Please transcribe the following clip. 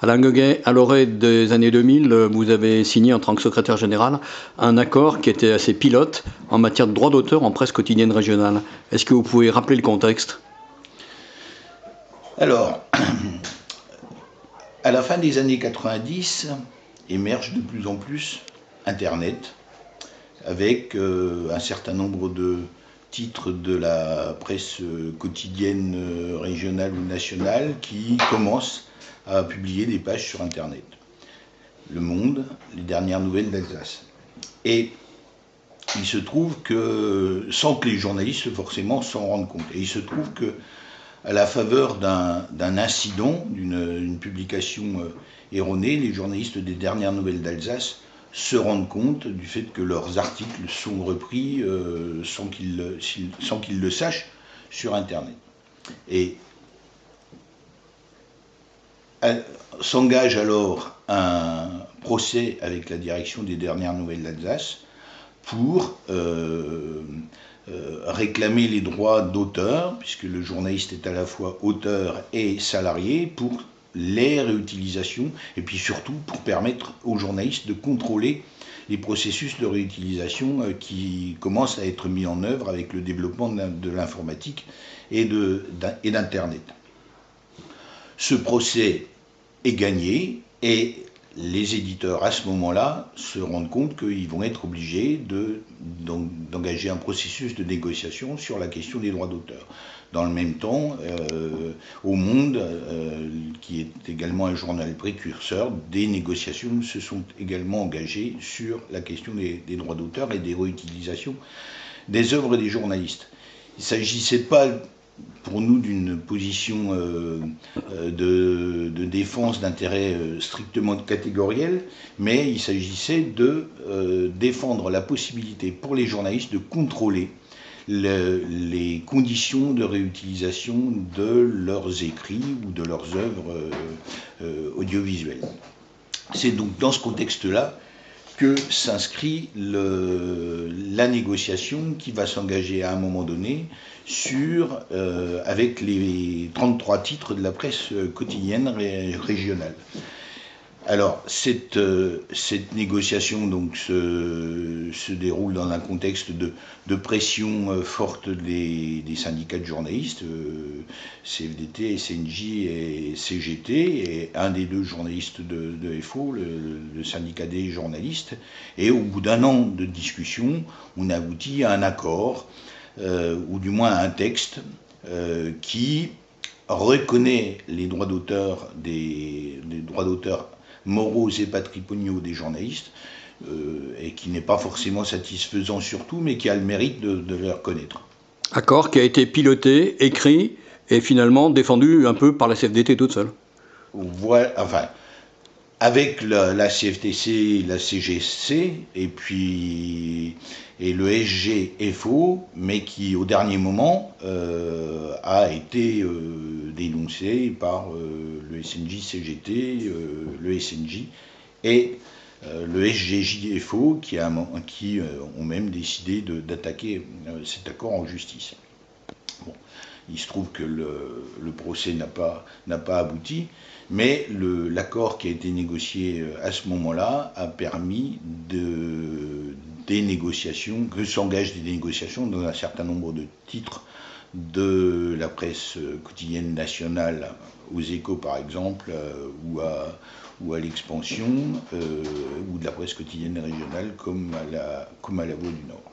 Alain Goguet, à l'orée des années 2000, vous avez signé en tant que secrétaire général un accord qui était assez pilote en matière de droit d'auteur en presse quotidienne régionale. Est-ce que vous pouvez rappeler le contexte? Alors, à la fin des années 90, émerge de plus en plus Internet, avec un certain nombre de titres de la presse quotidienne régionale ou nationale qui commencent à publier des pages sur Internet. Le Monde, les dernières nouvelles d'Alsace. Et il se trouve que, sans que les journalistes forcément s'en rendent compte, et il se trouve que, à la faveur d'un incident, d'une publication erronée, les journalistes des dernières nouvelles d'Alsace se rendent compte du fait que leurs articles sont repris sans qu'ils le sachent sur Internet. Et s'engage alors un procès avec la direction des dernières nouvelles d'Alsace pour réclamer les droits d'auteur, puisque le journaliste est à la fois auteur et salarié, pour les réutilisations, et puis surtout pour permettre aux journalistes de contrôler les processus de réutilisation qui commencent à être mis en œuvre avec le développement de l'informatique et d'Internet. Ce procès est gagné et les éditeurs, à ce moment-là, se rendent compte qu'ils vont être obligés d'engager un processus de négociation sur la question des droits d'auteur. Dans le même temps, au Monde, qui est également un journal précurseur, des négociations se sont également engagées sur la question des droits d'auteur et des réutilisations des œuvres des journalistes. Il ne s'agissait pas pour nous d'une position de défense d'intérêts strictement catégoriels, mais il s'agissait de défendre la possibilité pour les journalistes de contrôler les conditions de réutilisation de leurs écrits ou de leurs œuvres audiovisuelles. C'est donc dans ce contexte-là que s'inscrit la négociation qui va s'engager à un moment donné avec les 33 titres de la presse quotidienne régionale. Alors, cette négociation donc, se déroule dans un contexte de pression forte des syndicats de journalistes, CFDT, SNJ et CGT, et un des deux journalistes de FO, le syndicat des journalistes. Et au bout d'un an de discussion, on aboutit à un accord, ou du moins à un texte qui reconnaît les droits d'auteur moraux et patrimoniaux des journalistes, et qui n'est pas forcément satisfaisant surtout, mais qui a le mérite de le reconnaître. Accord qui a été piloté, écrit et finalement défendu un peu par la CFDT toute seule. Voilà, enfin, avec la CFTC, la CGC et le SGFO, mais qui au dernier moment a été dénoncé par le SNJ CGT, le SNJ et le SGJFO qui ont même décidé d'attaquer cet accord en justice. Bon, il se trouve que le procès n'a pas abouti, mais l'accord qui a été négocié à ce moment-là a permis que s'engagent des négociations dans un certain nombre de titres de la presse quotidienne nationale, aux Échos par exemple, ou à l'Expansion, ou de la presse quotidienne régionale comme à la Voix du Nord.